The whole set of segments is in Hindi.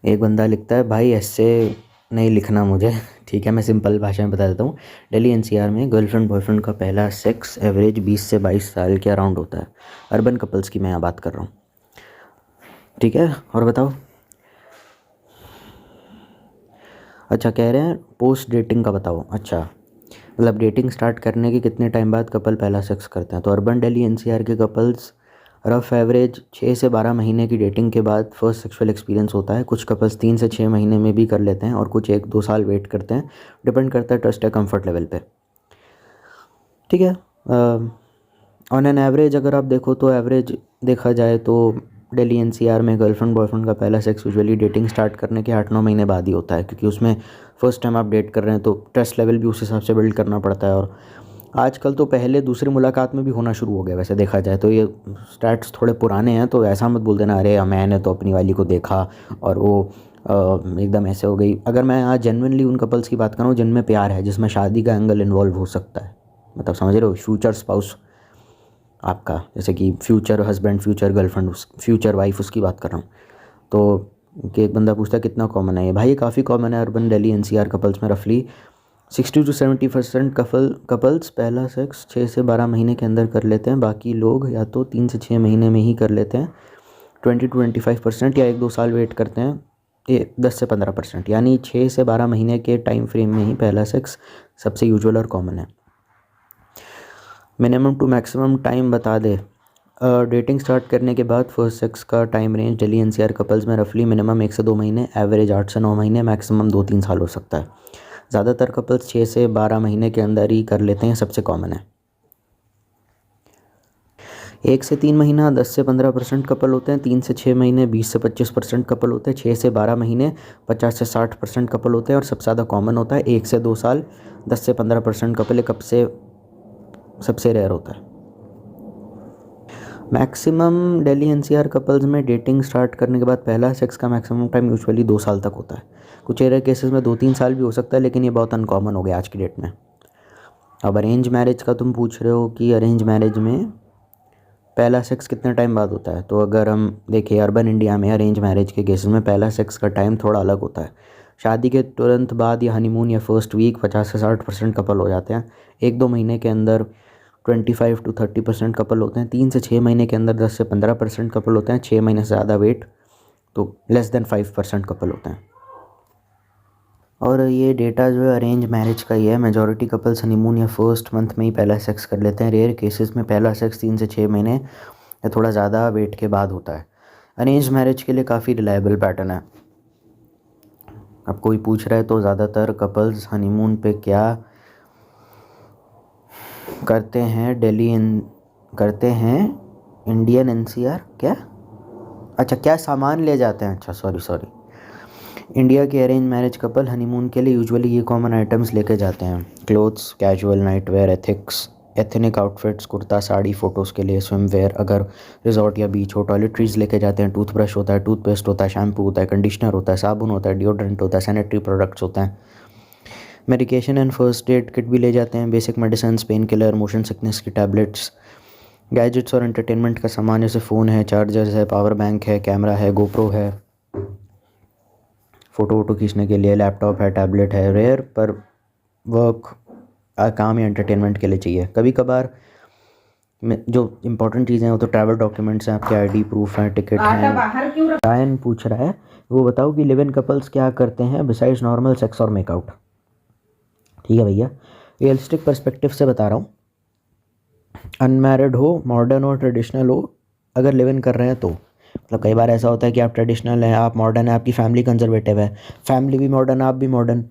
एक बंदा लिखता है, भाई ऐसे नहीं लिखना मुझे। ठीक है, मैं सिंपल भाषा में बता देता हूँ। दिल्ली एनसीआर में गर्लफ्रेंड बॉयफ्रेंड का पहला सेक्स एवरेज 20 से 22 साल के अराउंड होता है। अर्बन कपल्स की मैं यहाँ बात कर रहा हूँ। ठीक है, और बताओ। अच्छा, कह रहे हैं पोस्ट डेटिंग का बताओ। अच्छा, मतलब डेटिंग स्टार्ट करने के कितने टाइम बाद कपल पहला सेक्स करते हैं। तो अर्बन दिल्ली एनसीआर के कपल्स रफ एवरेज 6 से 12 महीने की डेटिंग के बाद फर्स्ट सेक्सुअल एक्सपीरियंस होता है। कुछ कपल्स 3 से 6 महीने में भी कर लेते हैं और कुछ 1-2 साल वेट करते हैं। डिपेंड करता है ट्रस्ट या कंफर्ट लेवल पे। ठीक है, ऑन एन एवरेज अगर आप देखो तो एवरेज देखा जाए तो दिल्ली एनसीआर में गर्लफ्रेंड बॉयफ्रेंड का पहला सेक्स यूजुअली डेटिंग स्टार्ट करने के 8-9 महीने बाद ही होता है, क्योंकि उसमें फर्स्ट टाइम आप डेट कर रहे हैं तो ट्रस्ट लेवल भी उस हिसाब से बिल्ड करना पड़ता है। और आजकल तो पहले दूसरी मुलाकात में भी होना शुरू हो गया वैसे देखा जाए तो। ये स्टैट्स थोड़े पुराने हैं तो ऐसा मत बोल देना, अरे मैंने तो अपनी वाली को देखा और वो एकदम ऐसे हो गई। अगर मैं यहाँ जेन्युइनली उन कपल्स की बात करूँ जिनमें प्यार है, जिसमें शादी का एंगल इन्वॉल्व हो सकता है, मतलब समझ रहे हो, फ्यूचर स्पाउस आपका, जैसे कि future husband future girlfriend future wife, उसकी बात कर रहा हूँ। तो कि एक बंदा पूछता है कितना कॉमन है ये। भाई ये काफ़ी कॉमन है अर्बन दिल्ली एनसीआर कपल्स में। रफली 60 to 70% कपल्स पहला सेक्स 6 से 12 महीने के अंदर कर लेते हैं। बाकी लोग या तो 3 से 6 महीने में ही कर लेते हैं। 20 to 25% या 1-2 साल वेट करते हैं। ये 10 से 15%, यानी 6 से 12 महीने के टाइम फ्रेम में ही पहला सेक्स सबसे यूजुअल और कॉमन है। मिनिमम टू मैक्सिमम टाइम बता दे। डेटिंग स्टार्ट करने के बाद फर्स्ट सेक्स का time range Delhi NCR couples में रफली मिनिमम 1 से 2 महीने, एवरेज 8 से 9 महीने, मैक्सिमम 2-3 साल हो सकता है। ज़्यादातर कपल्स 6 से 12 महीने के अंदर ही कर लेते हैं, सबसे कॉमन है। 1 से 3 महीना 10 से 15% कपल होते हैं। 3 से 6 महीने 20 से 25% कपल होते हैं। 6 से 12 महीने 50 से 60% कपल होते हैं। और सबसे ज़्यादा कॉमन होता है 1 से 2 साल 10 से 15% कपल। कब से सबसे रेयर होता है। मैक्सिमम दिल्ली एनसीआर कपल्स में डेटिंग स्टार्ट करने के बाद पहला सेक्स का मैक्सिमम टाइम यूजुअली 2 साल तक होता है। कुछ रेयर केसेस में 2-3 साल भी हो सकता है, लेकिन ये बहुत अनकॉमन हो गया आज की डेट में। अब अरेंज मैरिज का तुम पूछ रहे हो कि अरेंज मैरिज में पहला सेक्स कितने टाइम बाद होता है। तो अगर हम देखें अर्बन इंडिया में अरेंज मैरिज के केसेस में पहला सेक्स का टाइम थोड़ा अलग होता है। शादी के तुरंत बाद या हनीमून या फर्स्ट वीक 50 से 60% कपल हो जाते हैं। 1-2 महीने के अंदर 25 to 30% कपल होते हैं। 3 से 6 महीने के अंदर 10 से 15% कपल होते हैं। 6 महीने से ज़्यादा वेट तो लेस देन 5% कपल होते हैं। और ये डेटा जो है अरेंज मैरिज का ही है। मेजॉरिटी कपल्स हनीमून या फर्स्ट मंथ में ही पहला सेक्स कर लेते हैं। रेयर केसेस में पहला सेक्स 3 से 6 महीने या थोड़ा ज़्यादा वेट के बाद होता है। अरेंज मैरिज के लिए काफ़ी रिलायबल पैटर्न है। अब कोई पूछ रहा है तो ज़्यादातर कपल्स हनीमून पे क्या करते हैं, करते हैं इंडियन एनसीआर क्या, अच्छा क्या सामान ले जाते हैं, अच्छा सॉरी। इंडिया के अरेंज मैरिज कपल हनीमून के लिए यूजुअली ये कॉमन आइटम्स लेके जाते हैं। Clothes, casual nightwear, ethnic outfits, kurta sari, photos के लिए स्विम वेयर अगर रिजॉर्ट या बीच हो, टॉयलेटरीज लेके जाते हैं, टूथब्रश होता है, टूथपेस्ट होता है, शैम्पू होता है, कंडीशनर होता है, साबुन होता है, डिओड्रेंट होता है, सैनिटरी प्रोडक्ट्स होते हैं। Medication and first aid kit भी ले जाते हैं। Basic medicine, pain killer, motion sickness की टैबलेट्स, गैजेट्स और एंटरटेनमेंट का सामान जैसे फ़ोन है, चार्जर्स है, पावर बैंक है, कैमरा है, गोप्रो है, फ़ोटो वोटो खींचने के लिए, लैपटॉप है, टैबलेट है। रेयर पर वर्क काम या एंटरटेनमेंट के लिए चाहिए। कभी कभार में जो इंपॉर्टेंट चीज़ें हैं वो तो ट्रैवल डॉक्यूमेंट्स हैं, आपके आईडी प्रूफ हैं, टिकट हैं। रायन पूछ रहा है वो बताओ कि लिव इन कपल्स क्या करते हैं बिसाइड्स नॉर्मल सेक्स और मेकआउट। ठीक है भैया, रियलिस्टिक पर्सपेक्टिव से बता रहा हूँ। अनमैरिड हो, मॉडर्न हो, ट्रेडिशनल हो, अगर लिव इन कर रहे हैं तो मतलब कई बार ऐसा होता है कि आप ट्रेडिशनल हैं, आप मॉडर्न हैं, आपकी फैमिली कंजर्वेटिव है, फैमिली भी मॉडर्न, आप भी मॉडर्न,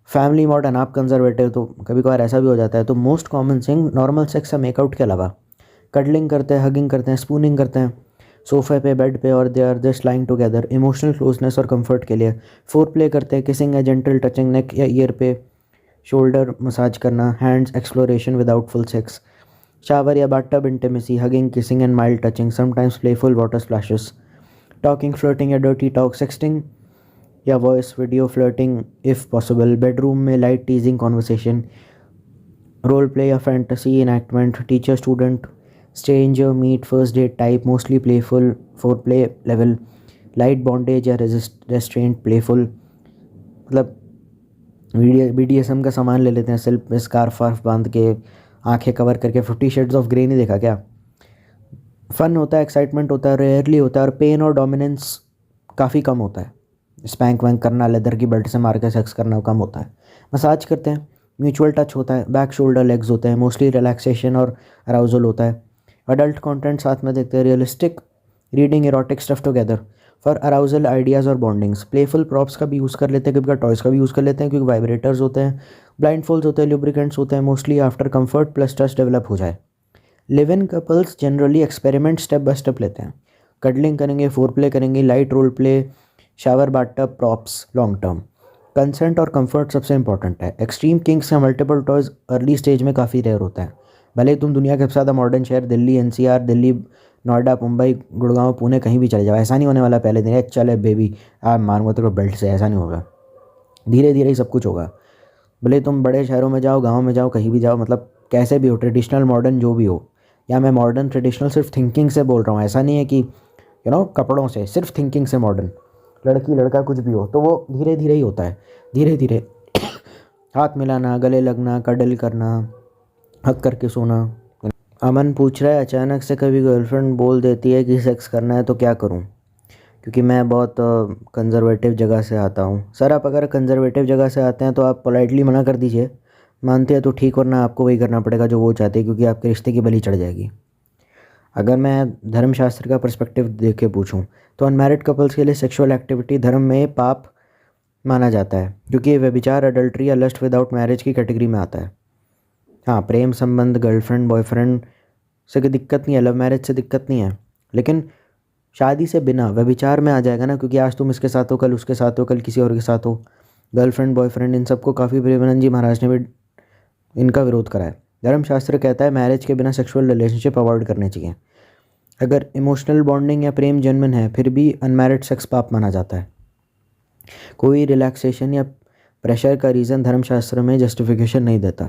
फैमिली मॉडर्न, आप कंजर्वेटिव, तो कभी कभार ऐसा भी हो जाता है। तो most common thing normal sex या मेकआउट के अलावा कडलिंग करते हैं, हगिंग करते हैं, स्पूनिंग करते हैं सोफे पे, बेड पे, और they are just lying together emotional closeness और कंफर्ट के लिए। फोर प्ले करते हैं, किसिंग है, जेंटल टचिंग, नेक या ईयर पे शोल्डर मसाज करना, hands, exploration without full sex, shower या bathtub intimacy, hugging, kissing and mild touching, sometimes playful water splashes, talking, flirting या डर्टी टॉक, सेक्सटिंग या voice video flirting if possible, bedroom में light teasing conversation, role play या fantasy enactment, teacher student, stranger meet, first date type, mostly playful, foreplay level, light bondage या रेस्ट्रेंट प्लेफुल, मतलब BDSM का सामान ले लेते हैं, सिल्क में स्कार्फ वार्फ बांध के, आंखें कवर करके। 50 शेड्स ऑफ ग्रे नहीं देखा क्या? फन होता है, एक्साइटमेंट होता है, रेयरली होता है, और पेन और डोमिनेंस काफ़ी कम होता है। स्पैंक वैंक करना, लेदर की बेल्ट से मार के सेक्स करना कम होता है। मसाज करते हैं, म्यूचुअल टच होता है, बैक शोल्डर लेग्स होते हैं, मोस्टली रिलैक्सेशन और अराउजल होता है। अडल्ट कंटेंट साथ में देखते हैं, realistic reading erotic stuff together for arousal ideas और बॉन्डिंग्स। प्लेफुल प्रॉप्स का भी यूज़ कर लेते हैं, कभी टॉयज़ का भी यूज़ कर लेते हैं, क्योंकि वाइब्रेटर्स होते हैं, ब्लाइंड फोल्ड्स होते हैं, लुब्रिकेंट्स होते हैं, mostly after comfort plus trust develop हो जाए। Live in couples generally experiment step by step लेते हैं, कडलिंग करेंगे, फोर प्ले करेंगे, light role play, shower bathtub, props, long term. Consent और कंफर्ट सबसे इंपॉर्टेंट है। एक्सट्रीम किंग्स या मल्टीपल टॉयज अर्ली स्टेज में काफ़ी रेयर होता है। भले ही तुम दुनिया के सबसे ज़्यादा मॉडर्न शहर दिल्ली NCR, दिल्ली, नोएडा, मुंबई, गुड़गांव, पुणे कहीं भी चले जाओ, ऐसा नहीं होने वाला पहले दिन चल है बेबी आप मारूंगा तेरे को बेल्ट से, ऐसा नहीं होगा। धीरे धीरे ही सब कुछ होगा। भले तुम बड़े शहरों में जाओ, गाँव में जाओ, कहीं भी जाओ, मतलब कैसे भी हो, ट्रेडिशनल मॉडर्न जो भी हो, या मैं मॉडर्न ट्रेडिशनल सिर्फ थिंकिंग से बोल रहा हूँ, ऐसा नहीं है कि कपड़ों से, सिर्फ थिंकिंग से मॉडर्न, लड़की लड़का कुछ भी हो, तो वो धीरे धीरे ही होता है। धीरे धीरे हाथ मिलाना, गले लगना, कडल करना, हक करके सोना। अमन पूछ रहा है, अचानक से कभी गर्लफ्रेंड बोल देती है कि सेक्स करना है तो क्या करूं? क्योंकि मैं बहुत कंजर्वेटिव जगह से आता हूं। सर आप अगर कंजर्वेटिव जगह से आते हैं तो आप पोलाइटली मना कर दीजिए, मानते हैं तो ठीक, वरना आपको वही करना पड़ेगा जो वो चाहते हैं, क्योंकि आपके रिश्ते की बलि चढ़ जाएगी। अगर मैं धर्मशास्त्र का पर्सपेक्टिव देख के पूछूं तो अनमैरिड कपल्स के लिए सेक्सुअल एक्टिविटी धर्म में पाप माना जाता है, क्योंकि ये व्यभिचार, अडल्ट्री या लस्ट विदाउट मैरिज की कैटेगरी में आता है। हाँ, प्रेम संबंध, गर्लफ्रेंड बॉयफ्रेंड से कोई दिक्कत नहीं है, लव मैरिज से दिक्कत नहीं है, लेकिन शादी से बिना व्यभिचार में आ जाएगा ना, क्योंकि आज तुम इसके साथ हो, कल उसके साथ हो, कल किसी और के साथ हो। गर्लफ्रेंड बॉयफ्रेंड इन सबको काफ़ी प्रेमानंद जी महाराज ने भी इनका विरोध करा है। धर्मशास्त्र कहता है मैरिज के बिना सेक्सुअल रिलेशनशिप अवॉइड करने चाहिए। अगर इमोशनल बॉन्डिंग या प्रेम जेन्युइन है फिर भी अनमैरिड सेक्स पाप माना जाता है। कोई रिलैक्सेशन या प्रेशर का रीज़न धर्मशास्त्र में जस्टिफिकेशन नहीं देता।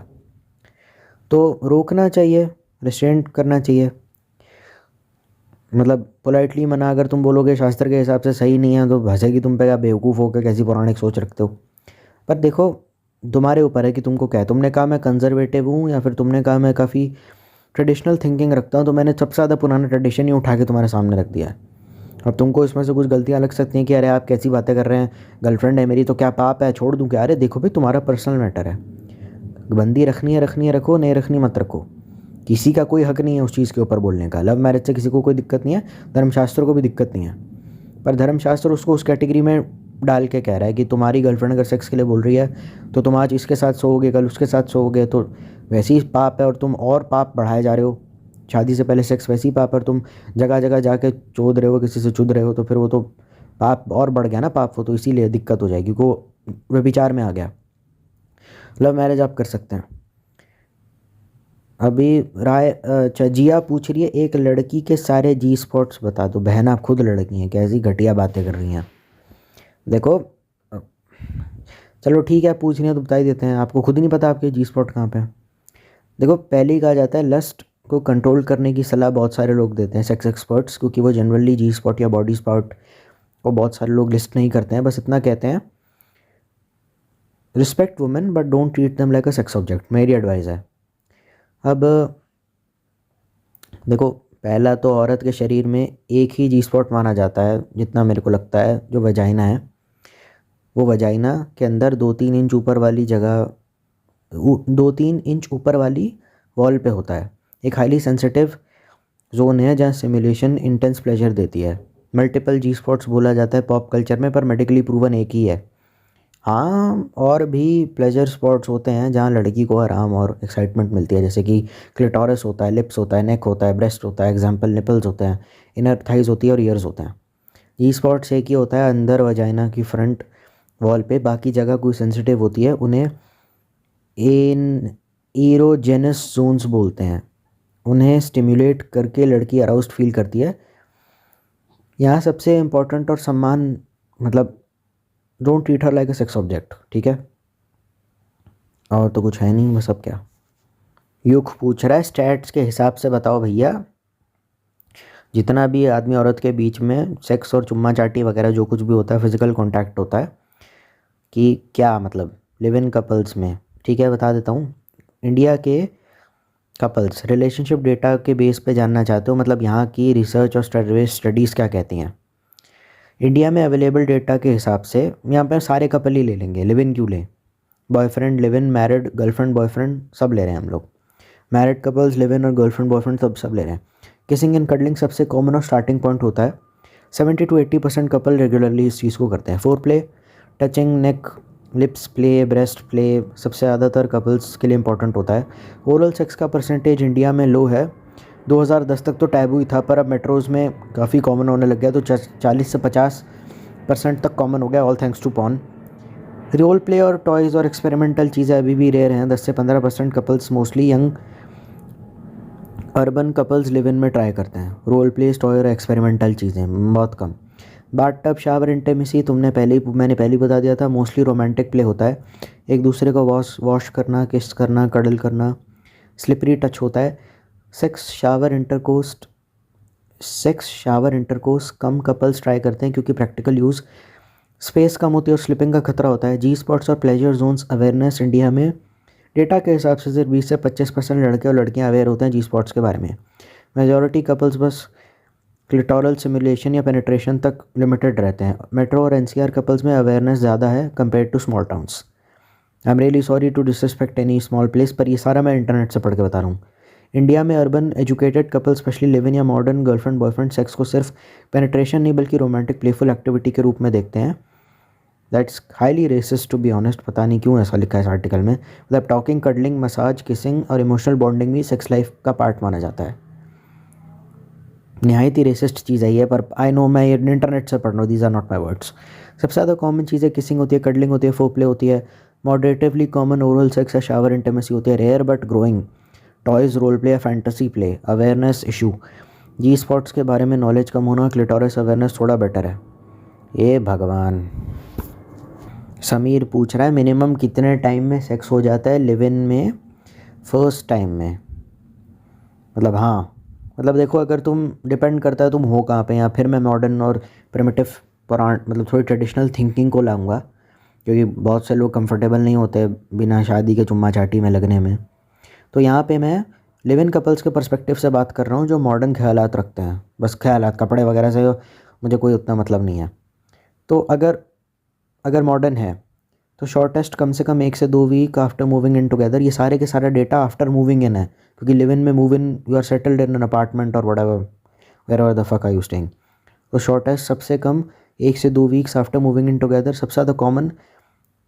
तो रोकना चाहिए, रिस्ट्रेंट करना चाहिए, मतलब पोलाइटली मना। अगर तुम बोलोगे शास्त्र के हिसाब से सही नहीं है तो हंसेगी तुम पे, क्या बेवकूफ़ हो, क्या कैसी पौराणिक सोच रखते हो। पर देखो तुम्हारे ऊपर है कि तुमको क्या है। तुमने कहा मैं कंजर्वेटिव हूँ, या फिर तुमने कहा मैं काफ़ी ट्रेडिशनल थिंकिंग रखता हूँ, तो मैंने सबसे ज़्यादा पुराना ट्रेडिशन ही उठा के तुम्हारे सामने रख दिया है। अब तुमको इसमें से कुछ गलतियाँ लग सकती हैं कि अरे आप कैसी बातें कर रहे हैं, गर्लफ्रेंड है मेरी तो क्या पाप है, छोड़ दूँ क्या? अरे देखो भाई, तुम्हारा पर्सनल मैटर है, बंदी रखनी है रखो, नहीं रखनी मत रखो, किसी का कोई हक नहीं है उस चीज़ के ऊपर बोलने का। लव मैरिज से किसी को कोई दिक्कत नहीं है, धर्मशास्त्र को भी दिक्कत नहीं है, पर धर्मशास्त्र उसको उस कैटेगरी में डाल के कह रहा है कि तुम्हारी गर्लफ्रेंड अगर सेक्स के लिए बोल रही है तो तुम आज इसके साथ सोओगे, कल उसके साथ सोओगे, तो वैसे ही पाप है, और तुम और पाप बढ़ाए जा रहे हो। शादी से पहले सेक्स वैसे ही पाप है, और तुम जगह जगह जाके चोद रहे हो, किसी से चुद रहे हो, तो फिर वो तो पाप और बढ़ गया ना पाप, वो तो इसीलिए दिक्कत हो जाएगी, वो व्यभिचार में आ गया। लव मैरिज आप कर सकते हैं। अभी राय जिया पूछ रही है, एक लड़की के सारे जी स्पॉट्स बता दो। बहन आप खुद लड़की हैं, कैसी घटिया बातें कर रही हैं। देखो चलो ठीक है, पूछ रही हैं तो बता ही देते हैं। आपको खुद नहीं पता आपके जी स्पॉट कहाँ पे हैं? देखो पहले ही कहा जाता है लस्ट को कंट्रोल करने की सलाह बहुत सारे लोग देते हैं, सेक्स एक्सपर्ट्स, क्योंकि वो जनरली जी स्पॉट या बॉडी स्पॉट को बहुत सारे लोग लिस्ट नहीं करते हैं, बस इतना कहते हैं respect women but don't treat them like a sex object, मेरी एडवाइस है। अब देखो पहला तो औरत के शरीर में एक ही जी स्पॉट माना जाता है जितना मेरे को लगता है, जो वजाइना है। वो वजाइना के अंदर 2-3 इंच ऊपर वाली जगह, 2-3 इंच ऊपर वाली वॉल पे होता है। एक हाईली सेंसिटिव जोन है जहाँ सिमुलेशन इंटेंस प्लेजर देती है। मल्टीपल जी स्पॉट्स बोला जाता है पॉप कल्चर में, पर मेडिकली प्रूवन एक ही है। हाँ, और भी प्लेजर स्पॉट्स होते हैं जहाँ लड़की को आराम और एक्साइटमेंट मिलती है, जैसे कि क्लिटोरस होता है, लिप्स होता है, नेक होता है, ब्रेस्ट होता है, एग्जाम्पल निपल्स होते हैं, इनर थाइज होती है और ईयर्स होते हैं। जी स्पॉट्स एक ही होता है अंदर वजाइना की फ्रंट वॉल पे, बाकी जगह कोई सेंसिटिव होती है, उन्हें इन एरोजेनस जोन्स बोलते हैं। उन्हें स्टिमुलेट करके लड़की अराउस्ड फील करती है। यहाँ सबसे इम्पोर्टेंट और सम्मान, मतलब don't treat her like a sex object, ठीक है? और तो कुछ है नहीं, बस अब क्या। युग पूछ रहा है स्टैट्स के हिसाब से बताओ भैया। जितना भी आदमी औरत के बीच में सेक्स और चुम्मा चाटी वगैरह जो कुछ भी होता है, फिजिकल कांटेक्ट होता है, कि क्या मतलब लिव इन कपल्स में, ठीक है बता देता हूँ। इंडिया के कपल्स रिलेशनशिप डेटा के बेस पे जानना चाहते हो, मतलब यहाँ की रिसर्च और स्टडीज़ क्या कहती हैं। इंडिया में अवेलेबल डेटा के हिसाब से यहाँ पे सारे कपल ही ले लेंगे, लिव इन क्यों लें, boyfriend live in, married girlfriend boyfriend सब ले रहे हैं हम लोग, मैरिड कपल्स लिव इन और गर्लफ्रेंड बॉयफ्रेंड सब ले रहे हैं। किसिंग एंड कडलिंग सबसे कॉमन और स्टार्टिंग पॉइंट होता है। 70 to 80% कपल रेगुलरली इस चीज़ को करते हैं। फोर प्ले, टचिंग, नेक, लिप्स प्ले, ब्रेस्ट प्ले सबसे ज़्यादातर कपल्स के लिए इंपॉर्टेंट होता है। ओरल सेक्स का परसेंटेज इंडिया में लो है। 2010 तक तो टैबू ही था, पर अब मेट्रोज़ में काफ़ी कॉमन होने लग गया, तो 40 से 50% तक कॉमन हो गया, all thanks to porn. Role play और टॉयज़ और एक्सपेरिमेंटल चीज़ें अभी भी रेयर हैं। 10 से 15% couples, mostly young urban couples, live in में ट्राई करते हैं। रोल प्ले, टॉय और एक्सपेरिमेंटल चीज़ें बहुत कम। बाथ टब, शावर, इंटीमेसी मैंने पहले ही बता दिया था, मोस्टली रोमांटिक प्ले होता है, एक दूसरे को वॉश करना, किस करना, कडल करना, स्लिपरी टच होता है। सेक्स शावर इंटरकोर्स कम कपल्स ट्राई करते हैं क्योंकि प्रैक्टिकल यूज़, स्पेस कम होती है और स्लिपिंग का खतरा होता है। जी स्पॉट्स और प्लेजर जोन्स अवेयरनेस, इंडिया में डेटा के हिसाब से सिर्फ 20 से 25% लड़के और लड़कियां अवेयर होते हैं जी स्पॉट्स के बारे में। मेजॉरिटी कपल्स बस क्लिटोरल सिमुलेशन या पेनिट्रेशन तक लिमिटेड रहते हैं। मेट्रो और एनसीआर कपल्स में अवेयरनेस ज़्यादा है compare to small towns. I am really sorry to disrespect any small place, पर ये सारा मैं इंटरनेट से पढ़ के बता रहा हूँ। इंडिया में urban educated couple specially live in या मॉडर्न गर्लफ्रेंड बॉयफ्रेंड सेक्स को सिर्फ पेनिट्रेशन नहीं बल्कि रोमांटिक प्लेफुल एक्टिविटी के रूप में देखते हैं। That's highly racist to be honest, पता नहीं क्यों ऐसा लिखा है इस आर्टिकल में। मतलब टॉकिंग, कडलिंग, मसाज, किसिंग और इमोशनल बॉन्डिंग भी सेक्स लाइफ का पार्ट माना जाता है। नहायत ही रेसिस्ट चीज़ है ये, पर आई नो मैं ये इंटरनेट से पढ़ रहा हूँ, these are not my words. सबसे ज़्यादा कॉमन चीज़ें किसिंग होती है, कडलिंग होती है, फोप्ले होती है, मॉडरेटिवली कॉमन ओरल सेक्स या शावर इंटीमेसी होती है, rare but growing, toys, role play या fantasy play, awareness issue, G spots के बारे में नॉलेज कम होना, क्लिटोरिस अवेयरनेस थोड़ा बेटर है। ये भगवान। समीर पूछ रहा है मिनिमम कितने टाइम में सेक्स हो जाता है लिव इन में फर्स्ट टाइम में। मतलब हाँ, मतलब देखो अगर तुम, डिपेंड करता है तुम हो कहाँ पे, या फिर मैं मॉडर्न और प्रिमिटिव मतलब थोड़ी ट्रेडिशनल थिंकिंग को लाऊंगा, क्योंकि बहुत से लोग कंफर्टेबल नहीं होते बिना शादी के चुम्मा चाटी में लगने में। तो यहाँ पे मैं लिव इन कपल्स के पर्सपेक्टिव से बात कर रहा हूँ जो मॉडर्न ख्यालात रखते हैं, बस ख्यालात, कपड़े वगैरह से मुझे कोई उतना मतलब नहीं है। तो अगर मॉडर्न है तो शॉर्टेस्ट कम से कम 1 से 2 week after moving in together. ये सारे के सारा डेटा आफ्टर मूविंग इन है, क्योंकि लिव इन में move in you are settled in an apartment और where the fuck are you staying. तो शॉर्टेस्ट सबसे कम 1 से 2 weeks after moving in together. सबसे ज़्यादा कॉमन,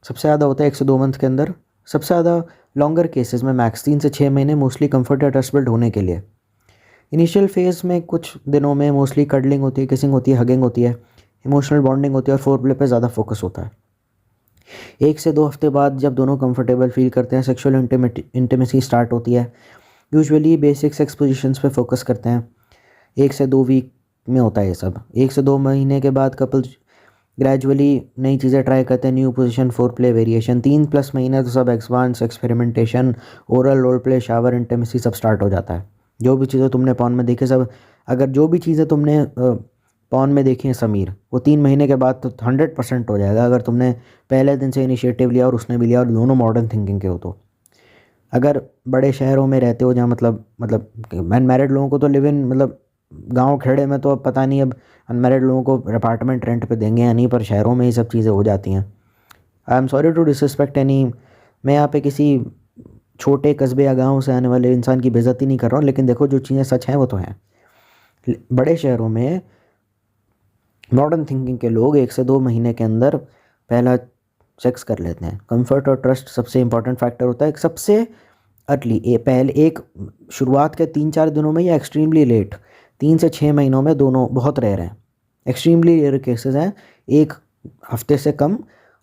सबसे ज़्यादा होता है 1 से 2 मंथ के अंदर। सबसे ज़्यादा लॉन्गर केसेस में मैक्स 3 से 6 महीने, मोस्टली कंफर्ट या ट्रस्ट बिल्ड होने के लिए। इनिशियल फेज़ में कुछ दिनों में मोस्टली कडलिंग होती है, किसिंग होती है, हगिंग होती है, इमोशनल बॉन्डिंग होती है और फोर प्ले पे ज़्यादा फोकस होता है। 1 से 2 हफ्ते बाद जब दोनों कंफर्टेबल फील करते हैं, सेक्सुअल इंटीमेसी स्टार्ट होती है। यूजुअली बेसिक सेक्स पोजीशंस पे फोकस करते हैं। 1 से 2 वीक में होता है ये सब। 1 से 2 महीने के बाद कपल्स ग्रेजुअली नई चीज़ें ट्राई करते हैं, new position, foreplay, variation. 3+ महीने तो सब advance experimentation, oral, role play, shower, intimacy सब स्टार्ट हो जाता है। जो भी चीज़ें तुमने पॉर्न में देखी सब, अगर जो भी चीज़ें तुमने पॉर्न में देखी है समीर, वो 3 महीने के बाद तो 100% हो जाएगा, अगर तुमने पहले दिन से इनिशिएटिव लिया और उसने भी लिया और दोनों मॉडर्न थिंकिंग के हो तो। अगर बड़े शहरों में रहते हो जहाँ मतलब अनमैरिड लोगों को तो लिव इन, मतलब गांव खेड़े में तो अब पता नहीं अब अनमैरिड लोगों को अपार्टमेंट रेंट पे देंगे या नहीं, पर शहरों में ये सब चीज़ें हो जाती हैं। I am sorry to disrespect any, मैं यहाँ पे किसी छोटे कस्बे या गाँव से आने वाले इंसान की बेइज्जती नहीं कर रहा हूँ, लेकिन देखो जो चीज़ें सच हैं वो तो हैं। बड़े शहरों में मॉडर्न थिंकिंग के लोग 1 से 2 महीने के अंदर पहला सेक्स कर लेते हैं। कंफर्ट और ट्रस्ट सबसे इंपॉर्टेंट फैक्टर होता है। सबसे अर्ली पहले एक शुरुआत के 3-4 दिनों में या एक्सट्रीमली लेट 3 से 6 महीनों में, दोनों बहुत रेयर हैं। एक्सट्रीमली रेयर केसेस हैं 1 हफ्ते से कम,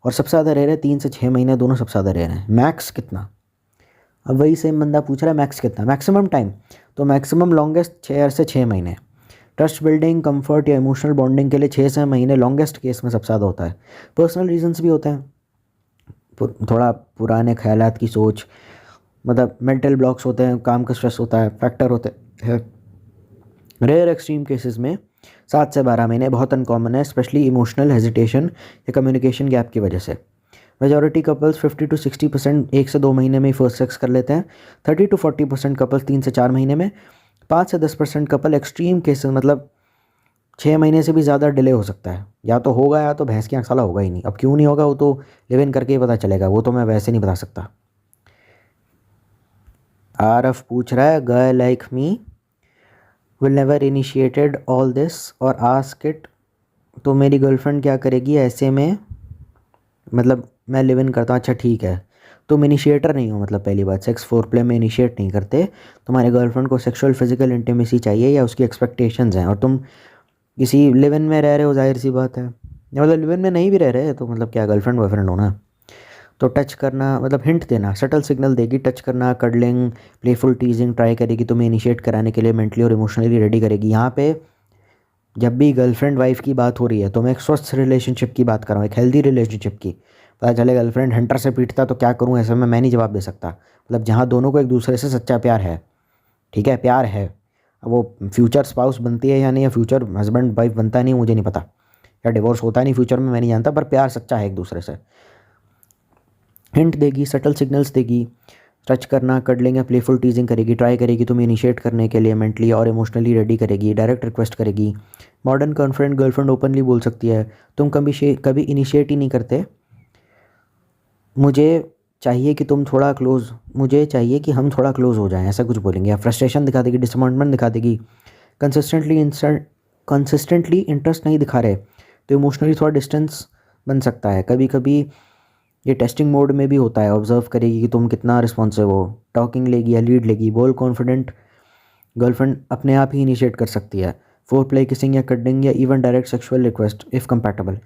और सबसे ज़्यादा रेयर है 3 से 6 महीने, दोनों सबसे ज़्यादा रेयर हैं। मैक्स कितना? अब वही सेम बंदा पूछ रहा है मैक्स कितना, मैक्सिमम टाइम। तो मैक्सिमम लॉन्गेस्ट 6 से 6 महीने। ट्रस्ट बिल्डिंग, कंफर्ट या इमोशनल बॉन्डिंग के लिए 6 से 6 महीने लॉन्गेस्ट केस में सबसे ज़्यादा होता है। पर्सनल रीजंस भी होते हैं, थोड़ा पुराने ख्यालात की सोच, मतलब मेंटल ब्लॉक्स होते हैं, काम का स्ट्रेस होता है, फैक्टर होते हैं, रेयर एक्सट्रीम केसेस में 7 से 12 महीने बहुत अनकॉमन है, स्पेशली इमोशनल हेजिटेशन या कम्युनिकेशन गैप की वजह से। मेजॉरिटी कपल्स 50 to 60% 1 से 2 महीने में ही फर्स्ट सेक्स कर लेते हैं। 30 to 40% कपल्स 3 से 4 महीने में। 5 से 10% कपल एक्सट्रीम केसेस मतलब 6 महीने से भी ज़्यादा डिले हो सकता है। या तो होगा या तो भैंस की आँख साला होगा ही नहीं। अब क्यों नहीं होगा वो तो लिव इन करके ही पता चलेगा, वो तो मैं वैसे नहीं बता सकता। आरफ पूछ रहा है girl like me will never initiated all this और आस्क इट, तो मेरी गर्लफ्रेंड क्या करेगी ऐसे में, मतलब मैं लिव इन करता हूँ, अच्छा ठीक है, तुम इनिशिएटर नहीं हो, मतलब पहली बात सेक्स फोर प्ले में इनिशिएट नहीं करते, तुम्हारे गर्लफ्रेंड को सेक्सुअल फिजिकल इंटीमेसी चाहिए या उसकी एक्सपेक्टेशंस हैं, और तुम किसी लिव इन में रह रहे हो, जाहिर सी बात है। या मतलब लिव इन में नहीं भी रह रहे तो मतलब क्या गर्लफ्रेंड बॉयफ्रेंड हो ना, तो टच करना मतलब हिंट देना, सटल सिग्नल देगी, टच करना, कडलिंग, प्लेफुल टीजिंग ट्राई करेगी, तुम्हें इनिशिएट कराने के लिए मेंटली और इमोशनली रेडी करेगी। यहाँ पे जब भी गर्लफ्रेंड वाइफ की बात हो रही है तो मैं एक स्वस्थ रिलेशनशिप की बात कर रहा हूँ, एक हेल्दी रिलेशनशिप की। पता चले गर्लफ्रेंड हंटर से पीटता तो क्या करूँ, ऐसे में मैं नहीं जवाब दे सकता। मतलब जहाँ दोनों को एक दूसरे से सच्चा प्यार है, ठीक है, प्यार है। अब वो फ्यूचर स्पाउस बनती है या नहीं, या फ्यूचर हस्बैंड वाइफ बनता नहीं, मुझे नहीं पता, या डिवोर्स होता नहीं फ्यूचर में, मैं नहीं जानता, पर प्यार सच्चा है एक दूसरे से। हिंट देगी, सटल सिग्नल्स देगी, टच करना, कडलिंग या प्लेफुल टीजिंग करेगी, ट्राई करेगी तुम्हें इनिशिएट करने के लिए, मेंटली और इमोशनली रेडी करेगी, डायरेक्ट रिक्वेस्ट करेगी। मॉडर्न कॉन्फिडेंट गर्लफ्रेंड ओपनली बोल सकती है तुम कभी इनिशिएट ही नहीं करते, मुझे चाहिए कि तुम थोड़ा क्लोज, मुझे चाहिए कि हम थोड़ा क्लोज हो जाएं, ऐसा कुछ बोलेंगे। या फ्रस्ट्रेशन दिखा देगी, डिसअपॉइंटमेंट दिखा देगी, कंसिस्टेंटली इंटरेस्ट नहीं दिखा रहे तो इमोशनली थोड़ा डिस्टेंस बन सकता है। कभी कभी ये टेस्टिंग मोड में भी होता है, ऑब्जर्व करेगी कि तुम कितना रिस्पॉन्सिव हो, टॉकिंग लेगी या लीड लेगी। बोल कॉन्फिडेंट गर्लफ्रेंड अपने आप ही इनिशिएट कर सकती है, फोर प्ले, किसिंग या कटिंग या even direct sexual request if compatible.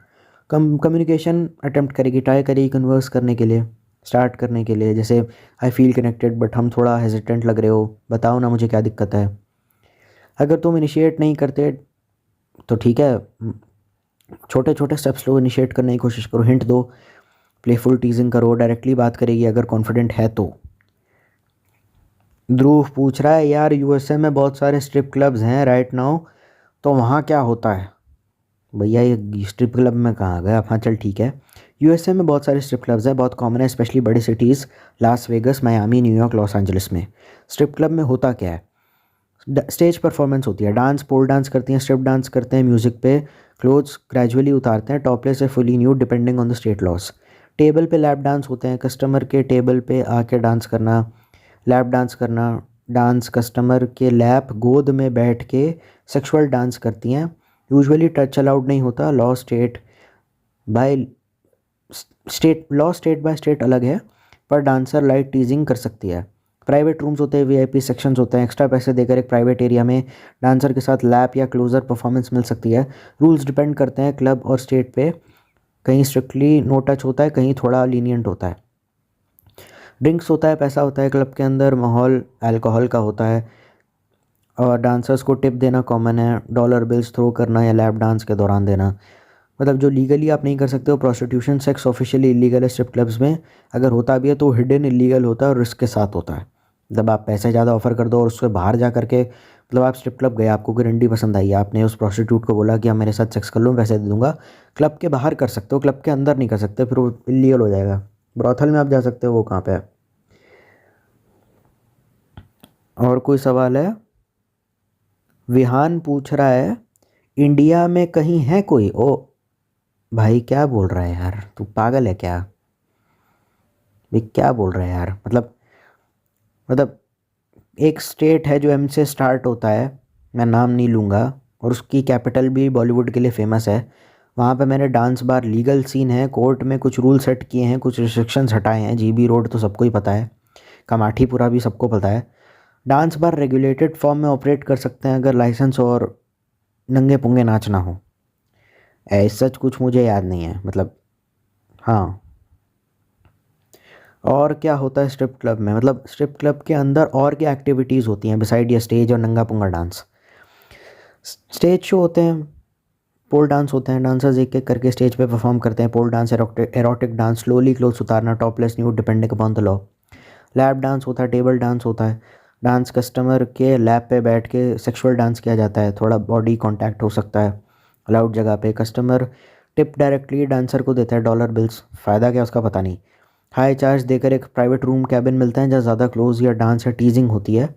Communication attempt करेगी, ट्राई करेगी कन्वर्स करने के लिए, स्टार्ट करने के लिए, जैसे आई फील कनेक्टेड बट हम थोड़ा हेजिटेंट लग रहे हो, बताओ ना मुझे क्या दिक्कत है। अगर तुम इनिशिएट नहीं करते तो ठीक है, छोटे छोटे स्टेप्स लो, इनिशिएट करने की कोशिश करो, हिंट दो, प्लेफुल टीजिंग करो, डायरेक्टली बात करेगी अगर कॉन्फिडेंट है तो। ध्रुव पूछ रहा है यार यूएसए में बहुत सारे स्ट्रिप क्लब्स हैं राइट नाउ, तो वहाँ क्या होता है। भैया ये स्ट्रिप क्लब में कहाँ गया, हाँ चल ठीक है। यूएसए में बहुत सारे स्ट्रिप क्लब्स हैं, बहुत कॉमन है, स्पेशली बड़ी cities, Las Vegas, Miami, New York, Los Angeles में। स्ट्रिप क्लब में होता क्या है, स्टेज परफॉर्मेंस होती है, डांस, पोल डांस करती हैं, स्ट्रिप डांस करते हैं म्यूज़िक पे, क्लोथ्स ग्रेजुअली उतारते हैं, टॉपलेस या fully nude depending on the state loss. Table पे लैप डांस होते हैं, कस्टमर के टेबल पे आके डांस करना, लैप डांस करना, डांस कस्टमर के लैप गोद में बैठ के सेक्सुअल डांस करती हैं। यूजुअली टच अलाउड नहीं होता, बाय स्टेट बाय स्टेट अलग है, पर डांसर लाइट टीजिंग कर सकती है। प्राइवेट रूम्स होते हैं, वीआईपी सेक्शंस होते हैं, एक्स्ट्रा पैसे देकर एक प्राइवेट एरिया में डांसर के साथ लैप या क्लोजर परफॉर्मेंस मिल सकती है। रूल्स डिपेंड करते हैं क्लब और स्टेट पे, कहीं स्ट्रिक्टली नो टच होता है, कहीं थोड़ा लीनियंट होता है। ड्रिंक्स होता है, पैसा होता है क्लब के अंदर, माहौल अल्कोहल का होता है, और डांसर्स को टिप देना कॉमन है, डॉलर बिल्स थ्रो करना या लैप डांस के दौरान देना। मतलब जो लीगली आप नहीं कर सकते हो प्रोस्टिट्यूशन, सेक्स ऑफिशियली इलीगल है स्ट्रिप क्लब्स में, अगर होता भी है तो हिडन इलीगल होता है और रिस्क के साथ होता है। जब आप पैसे ज़्यादा ऑफर कर दो और उसके बाहर जा करके, मतलब आप स्ट्रिप क्लब गए, आपको कोई रंडी पसंद आई, आपने उस प्रोस्टिट्यूट को बोला कि आप मेरे साथ सेक्स कर लो, पैसे दे दूंगा, क्लब के बाहर कर सकते हो, क्लब के अंदर नहीं कर सकते, फिर वो इलीगल हो जाएगा। ब्रॉथल में आप जा सकते हो, वो कहाँ पे है। और कोई सवाल है। विहान पूछ रहा है इंडिया में कहीं है कोई, ओ भाई क्या बोल रहा है यार, तू पागल है क्या भाई, क्या बोल रहा है यार। मतलब एक स्टेट है जो एम से स्टार्ट होता है, मैं नाम नहीं लूँगा, और उसकी कैपिटल भी बॉलीवुड के लिए फेमस है। वहाँ पे मैंने डांस बार, लीगल सीन है, कोर्ट में कुछ रूल सेट किए हैं, कुछ रिस्ट्रिक्शंस हटाए हैं। जीबी रोड तो सबको ही पता है, कमाठीपुरा भी सबको पता है। डांस बार रेगुलेटेड फॉर्म में ऑपरेट कर सकते हैं अगर लाइसेंस और नंगे पुंगे नाच ना हो। ऐसा कुछ मुझे याद नहीं है, मतलब हाँ। और क्या होता है स्ट्रिप क्लब में, मतलब स्ट्रिप क्लब के अंदर और क्या एक्टिविटीज़ होती हैं बिसाइड ये स्टेज और नंगा पुंगा डांस। स्टेज शो होते हैं, पोल डांस होते हैं, डांसर्स एक एक करके स्टेज पे परफॉर्म करते हैं। Pole dance, erotic dance, slowly clothes उतारना, topless nude depending upon the law. Lap dance होता है, टेबल डांस होता है, डांस कस्टमर के लैब पे बैठ के सेक्सुअल डांस किया जाता है, थोड़ा बॉडी कांटेक्ट हो सकता है अलाउड जगह पे। कस्टमर टिप डायरेक्टली डांसर को देता है, डॉलर बिल्स। फ़ायदा क्या उसका पता नहीं। हाई चार्ज देकर एक प्राइवेट रूम कैबिन मिलता है जहाँ ज़्यादा क्लोज या डांस या टीजिंग होती है।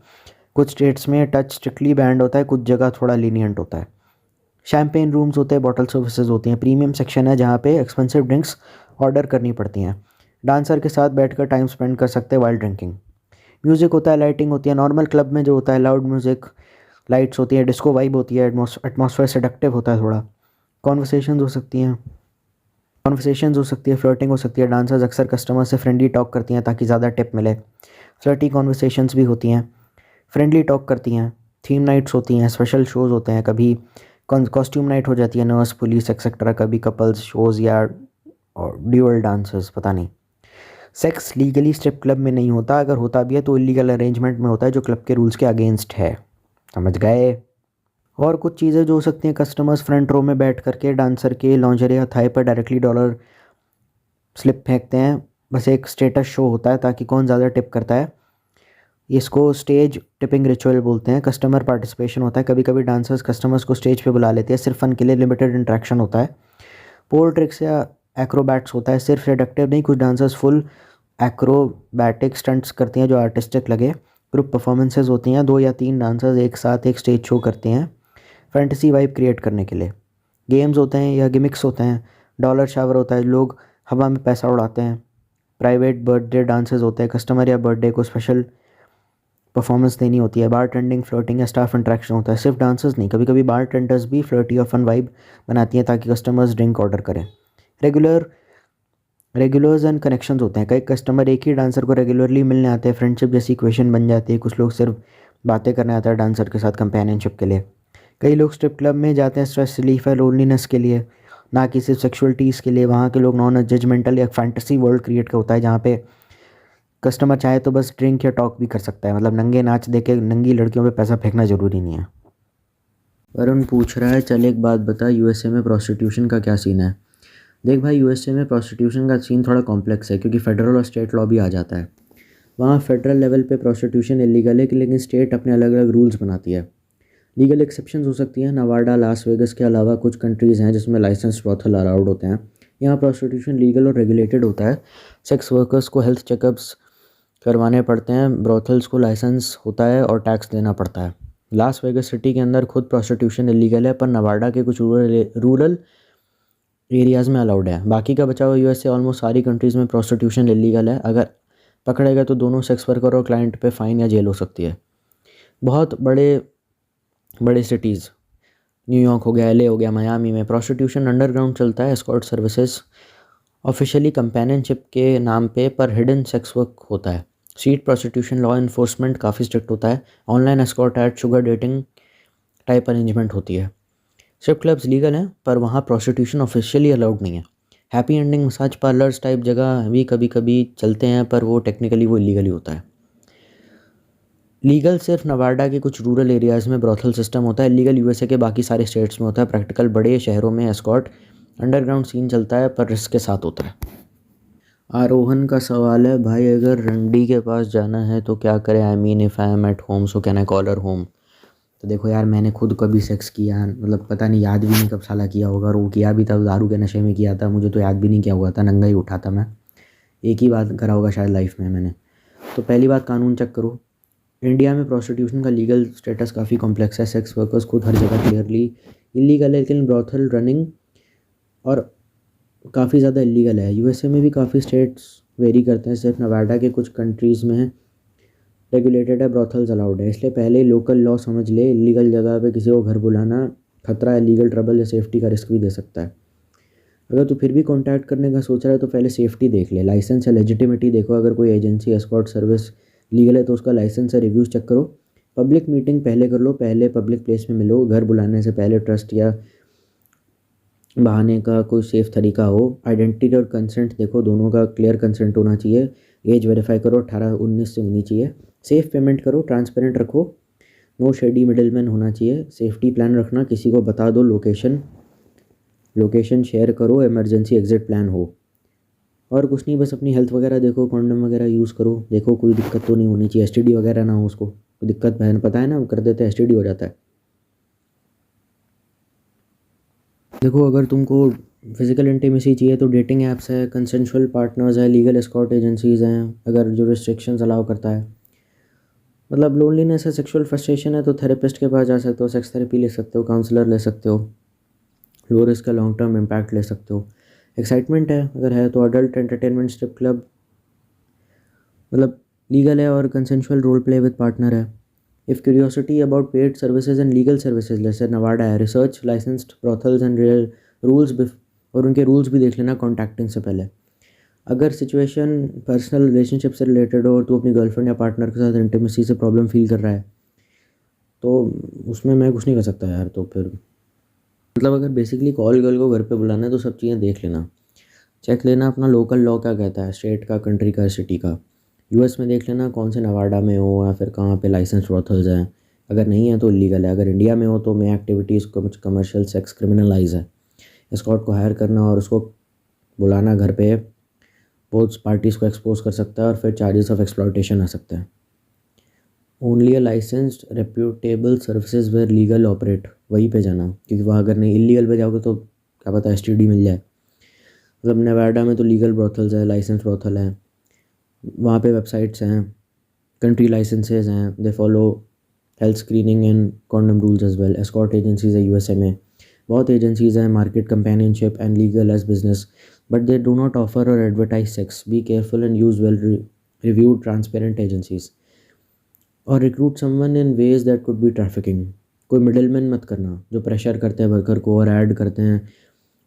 कुछ स्टेट्स में टच स्ट्रिक्टली बैंड होता है, कुछ जगह थोड़ा लीनियंट होता है। शैम्पेन रूम्स होते हैं, बॉटल सर्विसेज होती हैं। प्रीमियम सेक्शन है जहाँ पे एक्सपेंसिव ड्रिंक्स ऑर्डर करनी पड़ती हैं। डांसर के साथ बैठकर टाइम स्पेंड कर सकते हैं वाइल ड्रिंकिंग। म्यूज़िक होता है, लाइटिंग होती है। नॉर्मल क्लब में जो होता है लाउड म्यूज़िक, लाइट्स होती है, डिस्को वाइब होती है, एटमॉस्फेयर सेडक्टिव होता है थोड़ा। कॉन्वर्सेशंस हो सकती हैं, फ्लर्टिंग हो सकती है। डांसर्स अक्सर कस्टमर से फ्रेंडली टॉक करती हैं ताकि ज़्यादा टिप मिले। फ्लर्टी कॉन्वर्सेशंस भी होती हैं, फ्रेंडली टॉक करती हैं। थीम नाइट्स होती हैं, स्पेशल शोज़ होते हैं, कभी कॉस्ट्यूम नाइट हो जाती है, नर्स, पुलिस एक्सेट्रा, कभी कपल्स शोज़ या और ड्यूअल डांसर्स, पता नहीं। सेक्स लीगली स्ट्रिप क्लब में नहीं होता, अगर होता भी है तो इलीगल अरेंजमेंट में होता है जो क्लब के रूल्स के अगेंस्ट है। समझ गए। और कुछ चीज़ें जो हो सकती हैं, कस्टमर्स फ्रंट रो में बैठ करके डांसर के लॉन्जरे या थाई पर डायरेक्टली डॉलर स्लिप फेंकते हैं। बस एक स्टेटस शो होता है ताकि कौन ज़्यादा टिप करता है। इसको स्टेज टिपिंग रिचुअल बोलते हैं। कस्टमर पार्टिसिपेशन होता है, कभी कभी डांसर्स कस्टमर्स को स्टेज पे बुला लेते हैं, सिर्फ फन के लिए। लिमिटेड इंट्रैक्शन होता है। पोल ट्रिक्स या एक्रोबैट्स होता है, सिर्फ सेडक्टिव नहीं, कुछ डांसर्स फुल एक्रोबैटिक स्टंट्स करती हैं जो आर्टिस्टिक लगे। ग्रुप परफॉर्मेंसेज होती हैं, 2 या 3 डांसर्स एक साथ एक स्टेज शो करते हैं फैंटेसी वाइब क्रिएट करने के लिए। गेम्स होते हैं या गिमिक्स होते हैं। डॉलर शावर होता है, लोग हवा में पैसा उड़ाते हैं। प्राइवेट बर्थडे डांसेस होते हैं, कस्टमर या बर्थडे को स्पेशल परफॉर्मेंस देनी होती है। बार टेंडिंग, फ्लर्टिंग या स्टाफ इंट्रैक्शन होता है, सिर्फ डांसर्स नहीं, कभी कभी बार टेंडर्स भी फ्लर्टी और फन वाइब बनाती हैं ताकि कस्टमर्स ड्रिंक ऑर्डर करें। रेगुलर्स एंड कनेक्शंस होते हैं, कई कस्टमर एक ही डांसर को रेगुलरली मिलने आते हैं, फ्रेंडशिप जैसी इक्वेशन बन जाती है। कुछ लोग सिर्फ बातें करने आते हैं डांसर के साथ कंपेनियनशिप के लिए। कई लोग स्ट्रिप क्लब में जाते हैं स्ट्रेस रिलीफ है, लोनलीनेस के लिए, ना कि सिर्फ सेक्सुअलिटीज़ के लिए। वहाँ के लोग नॉन जजमेंटल या फैंटेसी वर्ल्ड क्रिएट का होता है जहाँ पे कस्टमर चाहे तो बस ड्रिंक या टॉक भी कर सकता है। मतलब नंगे नाच देख के नंगी लड़कियों पे पैसा फेंकना ज़रूरी नहीं है। वरुण पूछ रहा है, चल एक बात बता, यूएसए में प्रोस्टिट्यूशन का क्या सीन है। देख भाई, यूएसए में प्रोस्टिट्यूशन का सीन थोड़ा कॉम्प्लेक्स है क्योंकि फेडरल और स्टेट लॉ भी आ जाता है। वहाँ फेडरल लेवल पे प्रोस्टिट्यूशन इलीगल है, लेकिन स्टेट अपने अलग अलग रूल्स बनाती है। लीगल एक्सेप्शंस हो सकती हैं। नवाडा, लास वेगस के अलावा कुछ कंट्रीज़ हैं जिसमें लाइसेंस ब्रॉथल अलाउड होते हैं। यहाँ प्रोस्टिट्यूशन लीगल और रेगुलेटेड होता है। सेक्स वर्कर्स को हेल्थ चेकअप्स करवाने पड़ते हैं, ब्रॉथल्स को लाइसेंस होता है और टैक्स देना पड़ता है। लास वेगस सिटी के अंदर खुद प्रोस्टिट्यूशन इलीगल है, पर नवाडा के कुछ रूरल एरियाज़ में अलाउड है। बाकी का बचा हुआ यूएस से ऑलमोस्ट सारी कंट्रीज़ में प्रोस्टिट्यूशन इलीगल है। अगर पकड़े गए तो दोनों सेक्स वर्कर और क्लाइंट पे फ़ाइन या जेल हो सकती है। बहुत बड़े बड़े सिटीज़, न्यूयॉर्क हो गया, एलए हो गया, मियामी में प्रोस्टिट्यूशन अंडरग्राउंड चलता है। एस्कॉर्ट सर्विसेज ऑफिशियली कंपेनियनशिप के नाम पे, पर हिडन सेक्स वर्क होता है। स्ट्रीट प्रोस्टिट्यूशन लॉ इन्फोर्समेंट काफ़ी स्ट्रिक्ट होता है। Online escort ad, sugar dating type arrangement होती है। स्ट्रिप क्लब्स लीगल हैं पर वहाँ प्रोस्टिट्यूशन ऑफिशियली अलाउड नहीं है। Happy ending, massage parlours type जगह भी कभी कभी चलते हैं, पर वो टेक्निकली वो इलीगल ही होता है। लीगल सिर्फ नवाडा के कुछ रूरल एरियाज़ में ब्रॉथल सिस्टम होता है। लीगल यूएसए के बाकी सारे स्टेट्स में होता है। प्रैक्टिकल बड़े शहरों में एस्कॉर्ट अंडरग्राउंड सीन चलता है, पर रिस्क के साथ होता है। आरोहन का सवाल है, भाई अगर रंडी के पास जाना है तो क्या करें। I mean if I am at home so can I call her home. तो देखो यार, मैंने खुद कभी सेक्स किया, मतलब पता नहीं, याद भी नहीं कब साला किया होगा। और वो किया भी था दारू के नशे में किया था, मुझे तो याद भी नहीं किया हुआ था, नंगा ही उठा था मैं। एक ही बात करा होगा शायद लाइफ में मैंने। तो पहली बात, कानून चेक करो। इंडिया में प्रोस्टिट्यूशन का लीगल स्टेटस काफ़ी कॉम्प्लेक्स है। सेक्स वर्कर्स खुद हर जगह क्लियरली इलीगल है, लेकिन ब्रॉथल रनिंग और काफ़ी ज़्यादा इलीगल है। यूएसए में भी काफ़ी स्टेट्स वेरी करते हैं, सिर्फ नवाडा के कुछ कंट्रीज़ में रेगुलेटेड है, ब्रॉथल्स अलाउड है। इसलिए पहले लोकल लॉ समझ ले। इलीगल जगह पे किसी को घर बुलाना खतरा है, लीगल ट्रबल या सेफ्टी का रिस्क भी दे सकता है। अगर तू फिर भी कॉन्टैक्ट करने का सोच रहा है तो पहले सेफ्टी देख ले, लाइसेंस या लेजिटिमिटी देखो। अगर कोई एजेंसी एस्कॉर्ट सर्विस लीगल है तो उसका लाइसेंस या रिव्यूज़ चेक करो। पब्लिक मीटिंग पहले कर लो, पहले पब्लिक प्लेस में मिलो। घर बुलाने से पहले ट्रस्ट या बहाने का कोई सेफ़ तरीका हो। आइडेंटिटी और कंसेंट देखो, दोनों का क्लियर कंसेंट होना चाहिए। एज वेरीफाई करो, 18-19 से होनी चाहिए। सेफ़ पेमेंट करो, ट्रांसपेरेंट रखो, नो शेडी मिडलमैन होना चाहिए। सेफ्टी प्लान रखना, किसी को बता दो, लोकेशन शेयर करो, इमरजेंसी एग्जिट प्लान हो। और कुछ नहीं, बस अपनी हेल्थ वगैरह देखो, कॉन्डम वगैरह यूज़ करो, देखो कोई दिक्कत तो नहीं होनी चाहिए, एसटीडी वगैरह ना हो उसको। कोई दिक्कत बहन पता है ना, कर देते STD हो जाता है। देखो अगर तुमको फिजिकल इंटीमेसी चाहिए तो डेटिंग ऐप्स है, कंसेंशुअल पार्टनर्स है, लीगल एस्कॉर्ट एजेंसीज हैं अगर जो रिस्ट्रिक्शंस अलाउ करता है। मतलब लोनलीनेस है, सेक्सुअल फ्रस्ट्रेशन है तो थेरेपिस्ट के पास जा सकते हो, सेक्स थेरेपी ले सकते हो, काउंसलर ले सकते हो, लो रिस्क का लॉन्ग टर्म इम्पैक्ट ले सकते हो। एक्साइटमेंट है अगर है तो अडल्ट एंटरटेनमेंट स्ट्रिप क्लब, मतलब लीगल है और consensual role play with partner है। If curiosity about paid services and legal services जैसे नवाडा है, research licensed brothels and real rules, और उनके रूल्स भी देख लेना कॉन्टैक्टिंग से पहले। अगर सिचुएशन पर्सनल रिलेशनशिप से रिलेटेड हो और तू अपनी गर्लफ्रेंड या पार्टनर के साथ इंटीमेसी से प्रॉब्लम फील कर रहा है तो उसमें मैं कुछ नहीं कर सकता यार। तो फिर मतलब अगर बेसिकली कॉल गर्ल को घर पे बुलाना है तो सब चीज़ें देख लेना, चेक लेना अपना लोकल लॉ क्या कहता है, स्टेट का, कंट्री का, सिटी का। US में देख लेना कौन से नवाडा में हो या फिर कहाँ पे लाइसेंस ब्रोथल्स हैं। अगर नहीं है तो इलीगल है। अगर इंडिया में हो तो मे एक्टिविटीज़ को कुछ कमर्शियल सेक्स क्रिमिनलाइज है। एस्कॉर्ट को हायर करना और उसको बुलाना घर पे बोथ पार्टीज़ को एक्सपोज कर सकता है और फिर चार्जेस ऑफ एक्सप्लॉयटेशन आ सकता है। Only a licensed reputable services where legal operate, वहीं पे जाना, क्योंकि वहाँ अगर नहीं इलीगल पे जाओगे तो क्या पता STD मिल जाए। मतलब नेवाडा में तो लीगल ब्रोथल्स है, लाइसेंस ब्रोथल है, वहाँ पे वेबसाइट्स हैं, कंट्री लाइसेंसेज हैं, they follow health screening and condom rules as well. Escort agencies है USA में, बहुत एजेंसीज हैं, market companionship and legal as business, but they do not offer और advertise sex. Be careful and use well reviewed transparent agencies और recruit someone in ways that could be trafficking. कोई मिडलमैन मत करना जो प्रेशर करते हैं वर्कर को और ऐड करते हैं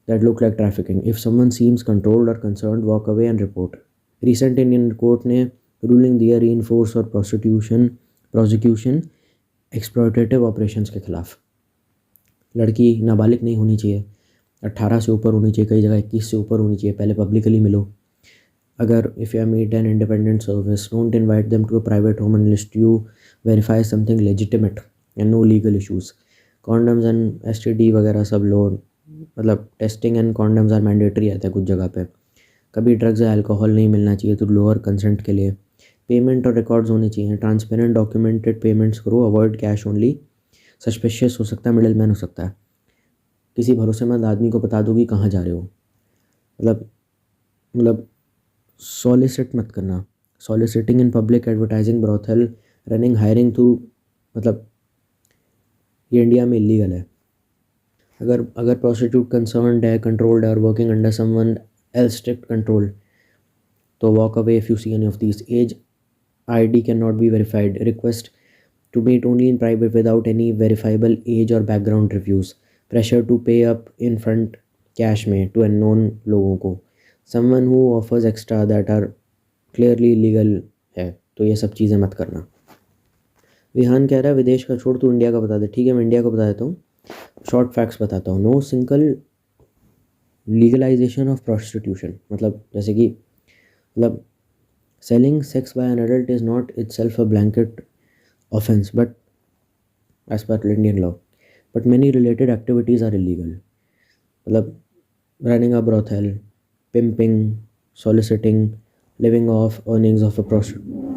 that look like trafficking. If someone seems controlled और concerned, walk away and report. Recent Indian court ने रूलिंग दिया रीइंफोर्स और प्रोसिक्यूशन एक्सप्लॉयटेटिव ऑपरेशंस के खिलाफ। लड़की नाबालिग नहीं होनी चाहिए, 18 से ऊपर होनी चाहिए, कई जगह 21 से ऊपर होनी चाहिए, पहले पब्लिकली मिलो। अगर if you meet an independent service, don't invite them to a private home unless you verify something legitimate and no legal issues. Condoms and STD वगैरह सब लो, मतलब testing and condoms are mandatory आता है कुछ जगह पे। कभी ड्रग्स या अल्कोहल नहीं मिलना चाहिए तो लोअर कंसेंट के लिए। पेमेंट और रिकॉर्ड्स होने चाहिए, ट्रांसपेरेंट डॉक्यूमेंटेड पेमेंट्स करो, अवॉइड कैश ओनली। सस्पिशियस हो सकता है, मिडल मैन हो सकता है, किसी भरोसेमंद आदमी को बता दो कि कहाँ जा रहे हो। मतलब सॉलिसिट मत करना, soliciting in public, advertising brothel, running, hiring through, मतलब ये इंडिया में इलीगल है। अगर अगर प्रोस्टिट्यूट कंसर्न्ड है, कंट्रोल्ड है और working under someone else strict control तो walk away if you see any of these. Age ID can not be verified, request to meet only in private without any verifiable age और background reviews. Pressure to pay up in front cash में टू अननोन लोगों को। Someone who offers extra that are clearly legal है, तो ये सब चीज़ें मत करना। विहान कह रहा है विदेश का छोड़, तू इंडिया का बता दे। ठीक है मैं इंडिया का बता देता हूँ, शॉर्ट फैक्ट्स बताता हूँ। No single legalization of prostitution, मतलब जैसे कि मतलब selling sex by an adult is not itself a blanket offense but as per Indian law, but many related activities are illegal। मतलब running a brothel, pimping, soliciting, living off earnings of a prostitute,